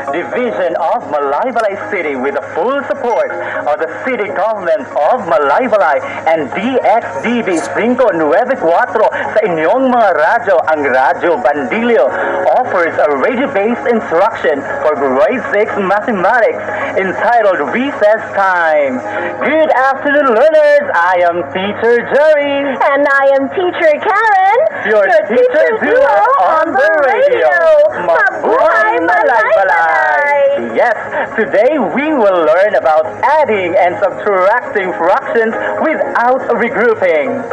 Division of Malaybalay City with the full support of the city government of Malaybalay and DXDB 594 sa inyong mga radyo, ang Radyo Bandilyo offers a radio-based instruction for grade 6 mathematics entitled Recess Time. Good afternoon, learners. I am Teacher Jerry. And I am Teacher Karen. Your teacher duo on the radio. Mabuhay Malaybalay! Yes, today we will learn about adding and subtracting fractions without regrouping.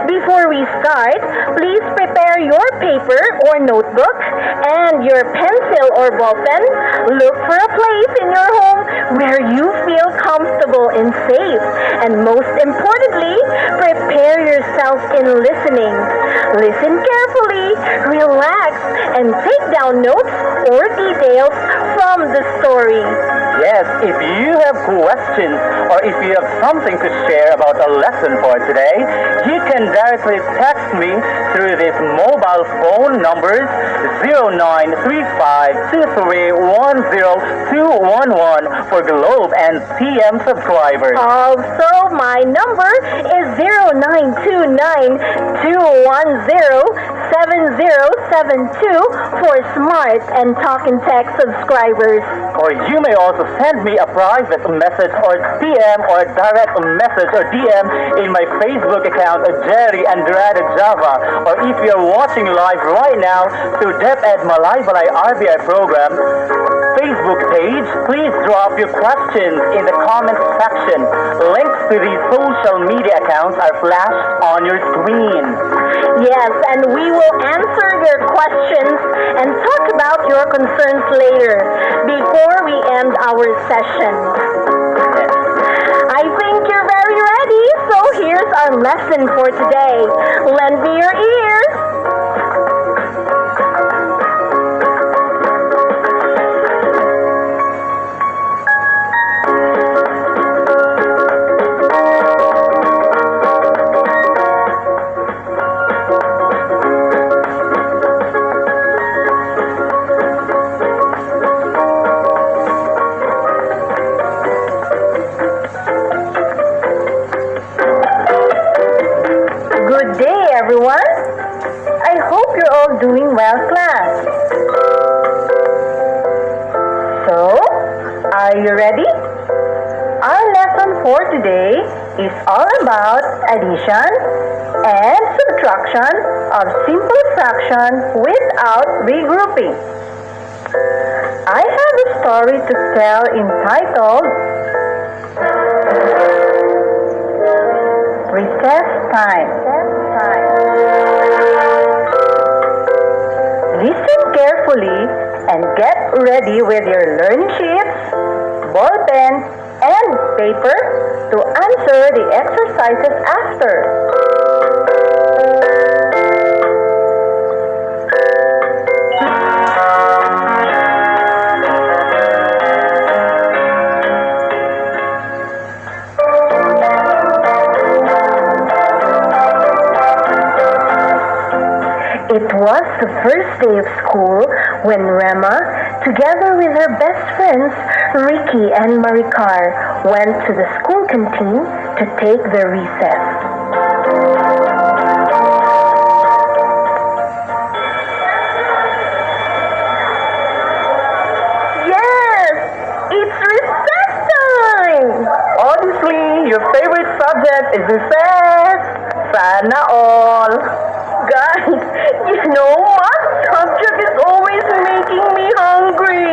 Before we start, please prepare your paper or notebook and your pencil or ballpen. Look for a place in your home where you feel comfortable and safe. And most importantly, prepare yourself in listening. Listen carefully, relax, and take down notes or details from the story. Yes, if you have questions or if you have something to share about a lesson for today, you can directly text me through these mobile phone numbers 0935-2310-211 for Globe and TM subscribers. Also, my number is 0929-210-7072 for Smart and Talk and Text subscribers. Or you may also send me a private message or DM or direct message or DM in my Facebook account, Jerry Andrade Java. Or if you're watching live right now through DepEd Malaybalay RBI program Facebook page, please drop your questions in the comment section. Links to these social media accounts are flashed on your screen. Yes, and we will answer your questions and talk about your concerns later before we end our session. I think you're very ready, so here's our lesson for today. Lend me your ears. Good day, everyone. I hope you're all doing well, class. So, are you ready? Our lesson for today is all about addition and subtraction of simple fraction without regrouping. I have a story to tell entitled Recess Time. Listen carefully and get ready with your learning sheets, ball pen, and paper to answer the exercises after. It was the first day of school when Rema, together with her best friends, Ricky and Maricar, went to the school canteen to take their recess. Yes! It's recess time! Obviously, your favorite subject is recess. Sana all. Guys, you know, math subject is always making me hungry.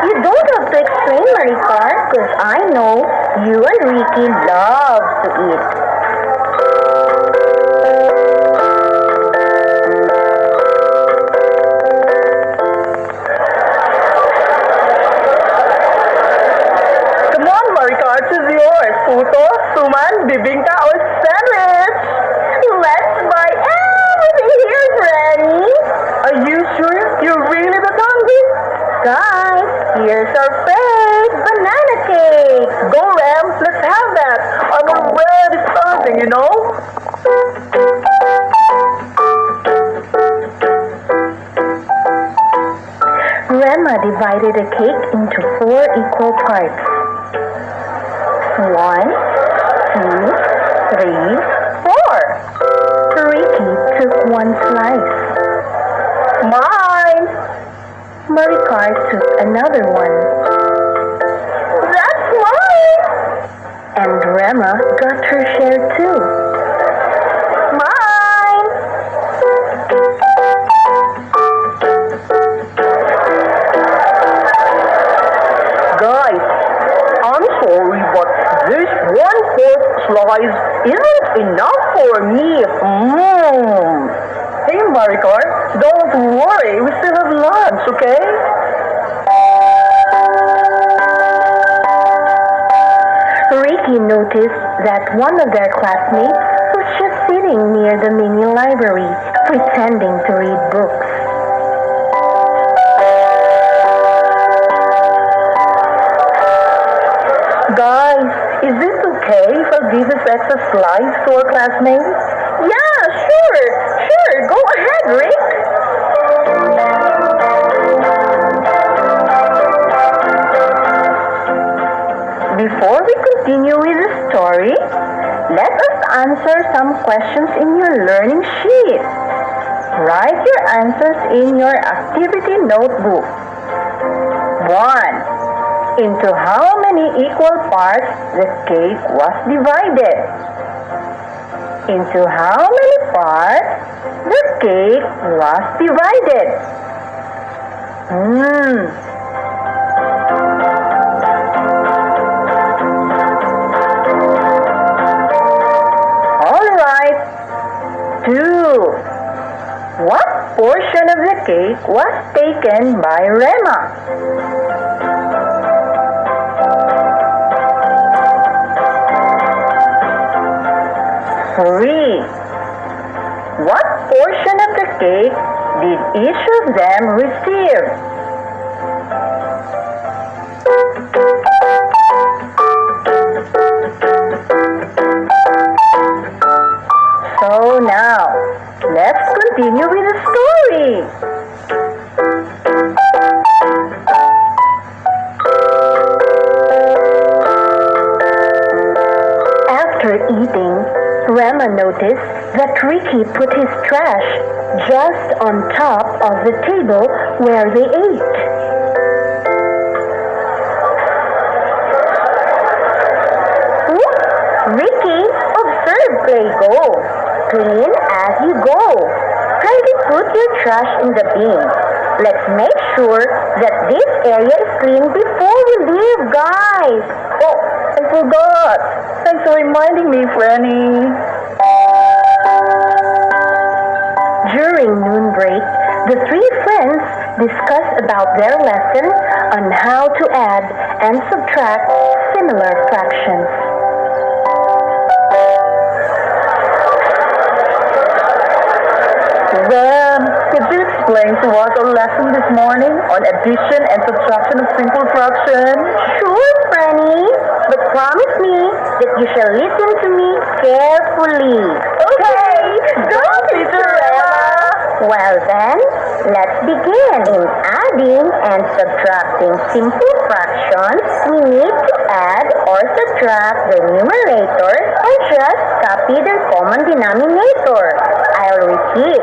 You don't have to explain, Maricar, because I know you and Ricky love to eat. Come on, Maricar, puto, suman, bibingka, or sandwich? Let's buy everything here, Granny. Are you sure you're really that hungry? Guys, here's our fake banana cake. Go, Ram, let's have that. I'm already starving, you know. Grandma divided the cake into 4 equal parts. 1, 2, 3, 4. Ricky took 1 slice. Mine! Maricar took another one. That's mine! And Grandma got her share too. Mine! Guys, I'm sorry, but this 1/4 slice isn't enough for me. Hey, Maricar, don't worry. We still have lunch, okay? Ricky noticed that one of their classmates was just sitting near the mini library, pretending to read books. Guys, is it okay if I give this extra slice to our classmates? Yeah, sure. Go ahead, Rick. Before we continue with the story, let us answer some questions in your learning sheet. Write your answers in your activity notebook. 1. Into how many equal parts the cake was divided? Into how many parts the cake was divided? Alright. 2. What portion of the cake was taken by Rema? 3. What portion of the cake did each of them receive? 'So now, let's continue with the story. After eating, Rema noticed that Ricky put his trash just on top of the table where they ate. Ricky, observe play go. Clean as you go. Kindly put your trash in the bin. Let's make sure that this area is clean before we leave, guys. Oh, I forgot. Thanks for reminding me, Franny. During noon break, the 3 friends discussed about their lesson on how to add and subtract similar fractions. Could you explain to us our lesson this morning on addition and subtraction of simple fractions? Sure, Franny, but promise me that you shall listen to me carefully. Okay, go, Teacher Emma. Well then, let's begin. In adding and subtracting simple fractions, we need to add or subtract the numerator and just copy their common denominator. I'll repeat.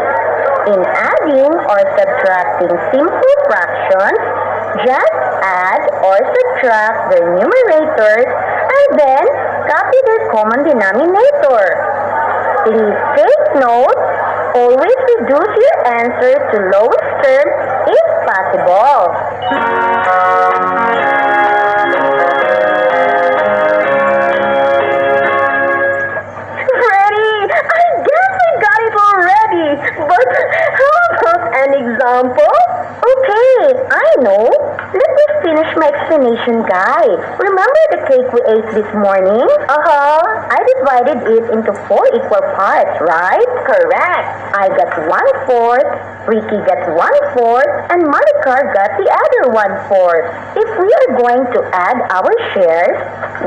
In adding or subtracting simple fractions, just add or subtract the numerators and then copy their common denominator. Please take note. Always reduce your answer to lowest term if possible. An example? Okay, I know. Let me finish my explanation question, guys. Remember the cake we ate this morning? I divided it into 4 equal parts, right? Correct. I got 1/4, Ricky got 1/4, and Monica got the other 1/4. If we are going to add our shares,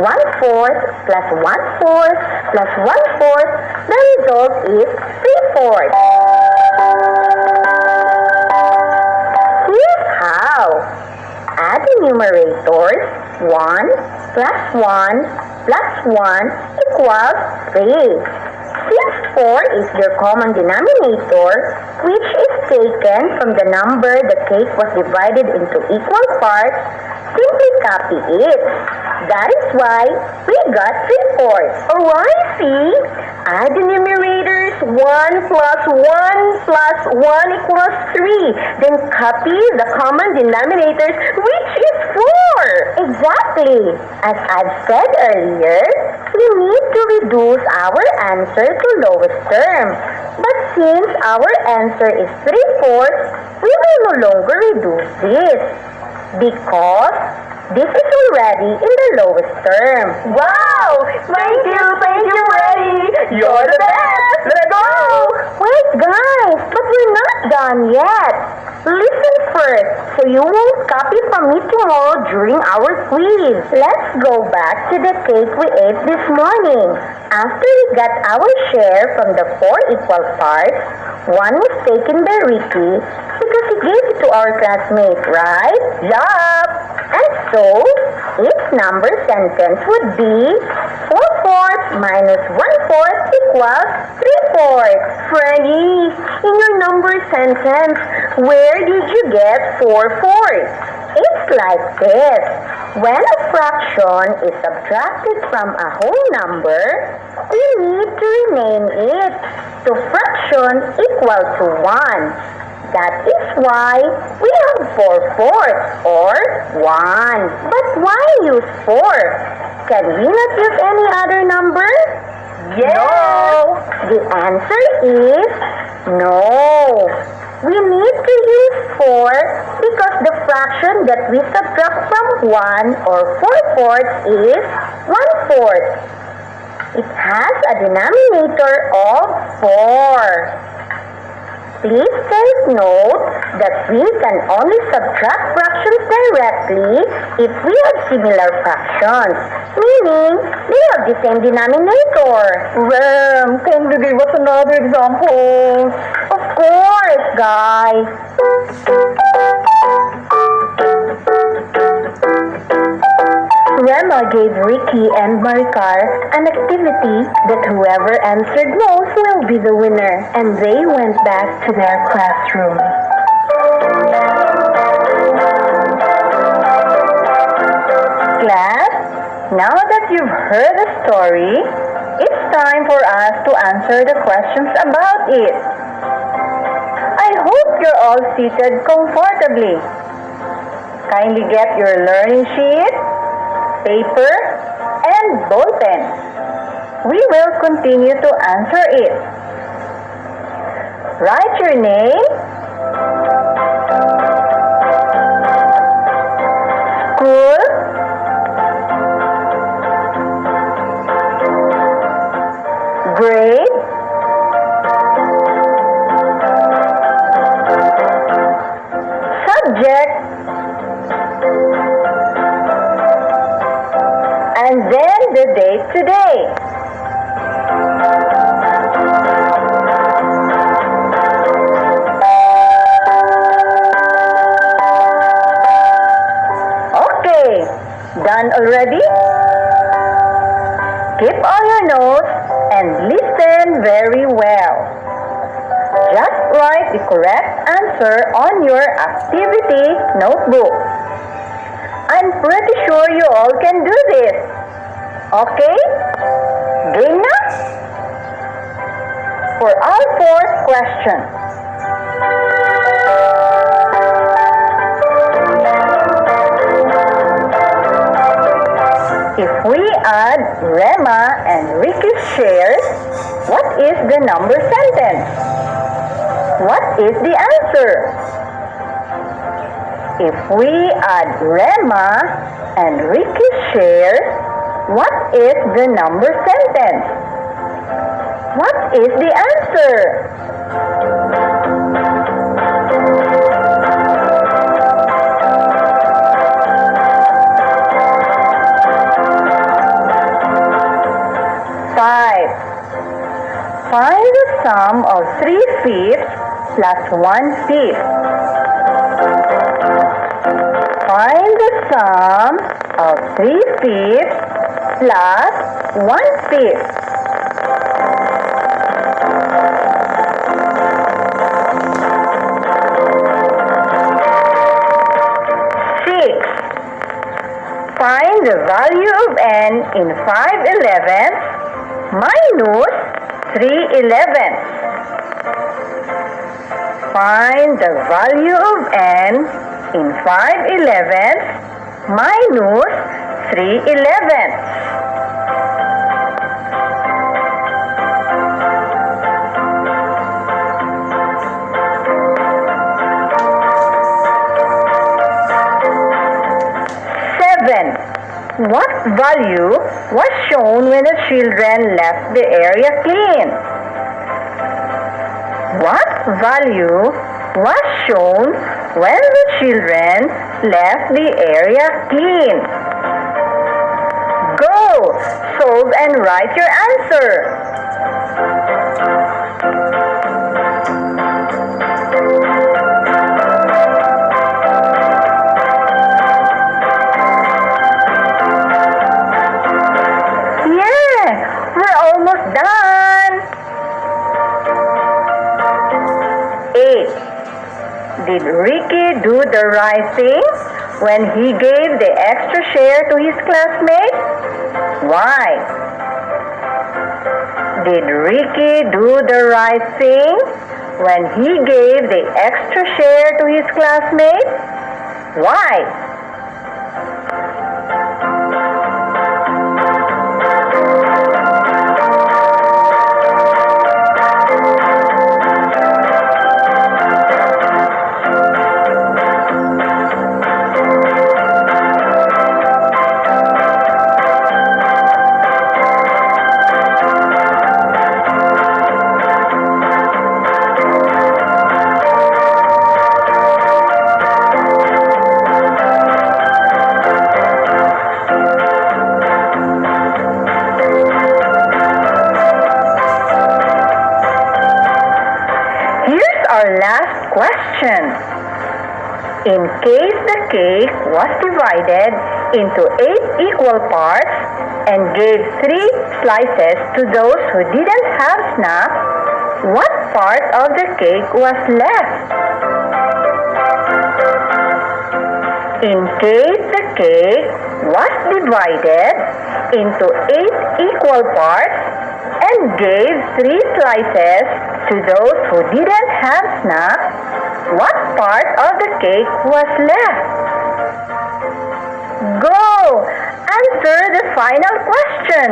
1/4 plus 1/4 plus 1/4, the result is 3/4. Here's how. Add the numerators. 1 plus 1 plus 1 equals 3. Since 4 is your common denominator, which is taken from the number the cake was divided into equal parts, simply copy it. That is why we got 3/4. Oh, I see. Add the numerators. 1 plus 1 plus 1 equals 3. Then copy the common denominators, which is 4. Exactly. As I've said earlier, we need to reduce our answer to lowest term. But since our answer is 3/4, we will no longer reduce this because this is already in the lowest term. Wow! Thank you, Reddy! You're the best! Let's go! Wait, guys, but we're not done yet. Listen first, so you won't copy from me tomorrow during our quiz. Let's go back to the cake we ate this morning. After we got our share from the 4 equal parts, 1 was taken by Ricky because he gave it to our classmate, right? Yup! And so, its number sentence would be 4/4 minus 1/4 equals 3/4. Freddy, in your number sentence, where did you get 4/4? It's like this. When a fraction is subtracted from a whole number, we need to rename it to fraction equal to 1. That is why we have 4/4 or 1. But why use 4? Can we not use any other number? Yes. No. The answer is no. We need to use 4 because the fraction that we subtract from 1 or 4/4 is 1/4. It has a denominator of 4. Please take note that we can only subtract fractions directly if we have similar fractions, meaning they have the same denominator. Ram, can you give us another example? Of course, guys. Rema gave Ricky and Maricar an activity that whoever answered most will be the winner, and they went back to their classroom. Class, now that you've heard the story, it's time for us to answer the questions about it. I hope you're all seated comfortably. Kindly get your learning sheet, paper, and ball pen. We will continue to answer it. Write your name, school, grade, subject, and then the date today. Okay, done already? Keep all your notes and listen very well. Just write the correct answer on your activity notebook. I'm pretty sure you all can do this. Okay? Game na? For our fourth question. If we add Rema and Ricky's shares, what is the number sentence? What is the answer? If we add Rema and Ricky's share, what is the number sentence? What is the answer? Find the sum of 3/5 plus 1/5. Find the sum of 3/5 plus 1/5. 6. Find the value of n in 5/11 minus 3/11. Find the value of n in 5/11 minus 3/11. What value was shown when the children left the area clean? What value was shown when the children left the area clean? Go! Solve and write your answer. Almost done. 8. Did Ricky do the right thing when he gave the extra share to his classmate? Why? Did Ricky do the right thing when he gave the extra share to his classmate? Why? Our last question. In case the cake was divided into 8 equal parts and gave 3 slices to those who didn't have snacks, what part of the cake was left? In case the cake was divided into 8 equal parts and gave 3 slices to those who didn't have snacks, what part of the cake was left? Go! Answer the final question.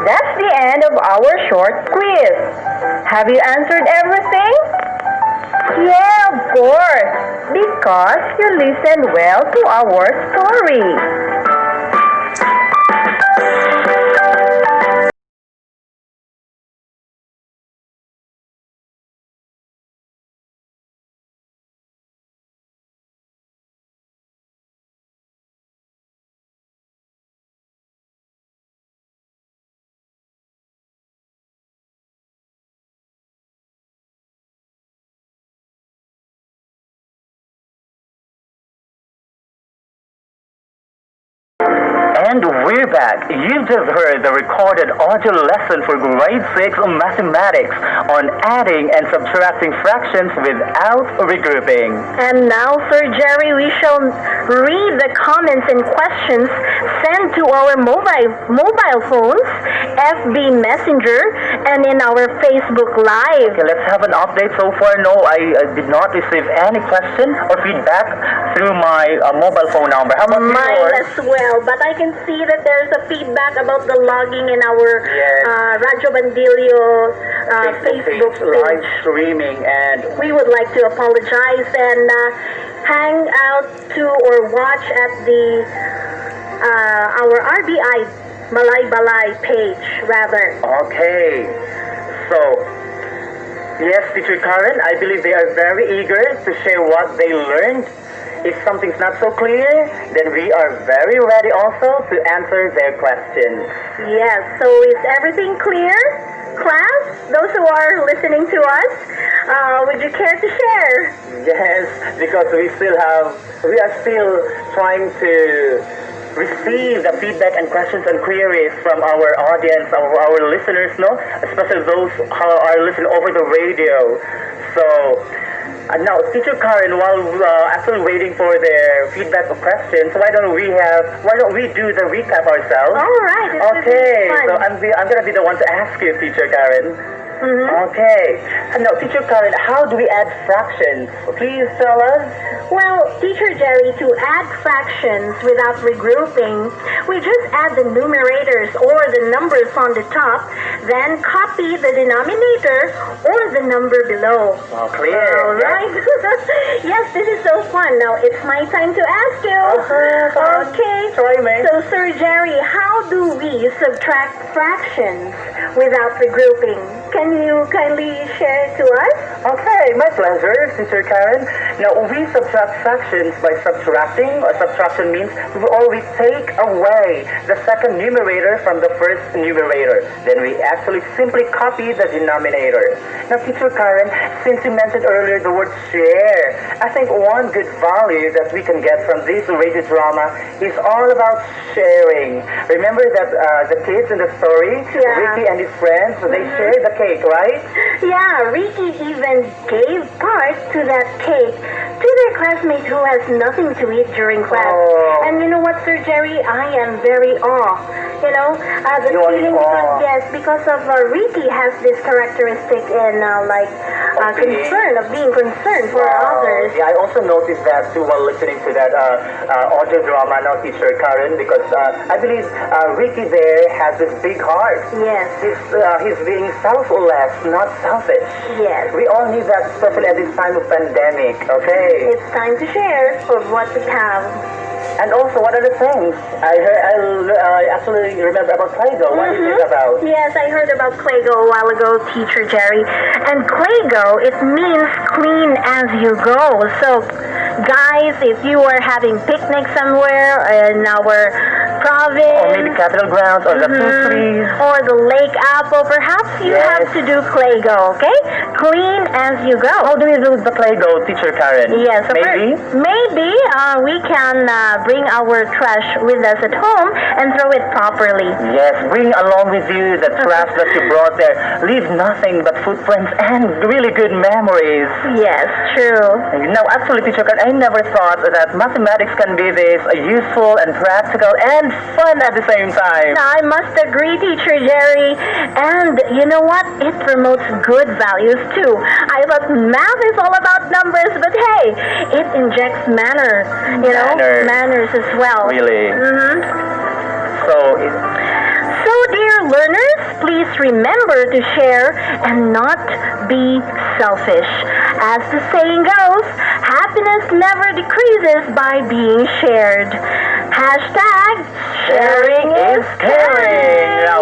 That's the end of our short quiz. Have you answered everything? Yeah, of course, because you listened well to our story. And we're back. You just heard the recorded audio lesson for grade 6 mathematics on adding and subtracting fractions without regrouping. And now, Sir Jerry, we shall read the comments and questions sent to our mobile phones, FB Messenger, and in our Facebook Live. Okay, let's have an update. So far, no, I did not receive any question or feedback through my mobile phone number. How about Mine yours? as well, but I can see that there's a feedback about the logging in our Radyo Bandilio Facebook live page. streaming, and We would like to apologize and hang out to or watch at the our RBI Balay page rather. okay. So, yes, Teacher Karen, I believe they are very eager to share what they learned. If something's not so clear, then we are very ready also to answer their questions. Yes, so is everything clear? Class, those who are listening to us, would you care to share? Yes, because we are still trying to receive the feedback and questions and queries from our audience, our listeners, no? Especially those who are listening over the radio. So, now, Teacher Karen, while actually waiting for their feedback or questions, why don't we do the recap ourselves? All right. Okay, so I'm gonna be the one to ask you, Teacher Karen. Okay. Now, Teacher Karen, how do we add fractions? Please tell us. Well, Teacher Jerry, to add fractions without regrouping, we just add the numerators or the numbers on the top, then copy the denominator or the number below. Oh, clear. All right. Yes, this is so fun. Now, it's my time to ask you. Okay. Try, mate. So, Sir Jerry, how do we subtract fractions without regrouping? Can you kindly share it to us? Okay, my pleasure, Teacher Karen. Now, we subtract fractions by subtracting. Subtraction means we always take away the second numerator from the first numerator. Then we actually simply copy the denominator. Now, Teacher Karen, since you mentioned earlier the word share, I think one good value that we can get from this radio drama is all about sharing. Remember that the kids in the story, Ricky and his friends, they shared the cake, right? Yeah, Ricky even gave part to that cake to their classmate who has nothing to eat during class. Oh. And you know what, Sir Jerry? I am very awe. You know, the You are in feeling awe. yes, because of Ricky has this characteristic in concern of being concerned for others. Yeah, I also noticed that too while listening to that audio drama now, Teacher Karen, because I believe Ricky there has this big heart. Yes, He's being selfless, not selfish. yes. We all need that, especially at this time of pandemic, okay? It's time to share of what we have. And also, what are the things? I actually remember about Play-Doh. What is it about? Yes, I heard about Claygo a while ago, Teacher Jerry. And Claygo, it means clean as you go. So, guys, if you are having picnic somewhere in our province, Or maybe Capitol Grounds or the trees. or the Lake Apple, perhaps you Yes. have to do Claygo, okay? Clean as you go. How do we do the Play-Doh, Teacher Karen? Yes, of Maybe? course. Maybe we can bring our trash with us at home and throw it properly. Yes, bring along with you the trash that you brought there. Leave nothing but footprints and really good memories. Yes, true. Now, actually, Teacher Karen, I never thought that mathematics can be this useful and practical and fun at the same time. I must agree, Teacher Jerry. And you know what? It promotes good values too. I thought math is all about numbers, but hey, it injects manners. You know, manners as well. Really? So, dear learners, please remember to share and not be selfish. As the saying goes, happiness never decreases by being shared. Hashtag sharing is caring. Now,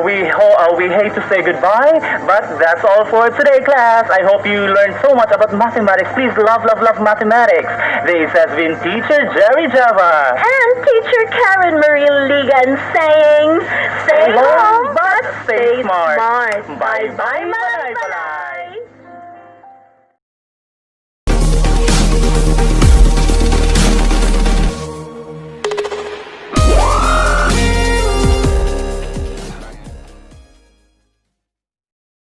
we hate to say goodbye, but that's all for today, class. I hope you learned so much about mathematics. Please love mathematics. This has been Teacher Jerry Java. And Teacher Karen Marie Ligan saying, stay home, but stay smart. Bye-bye, Malay.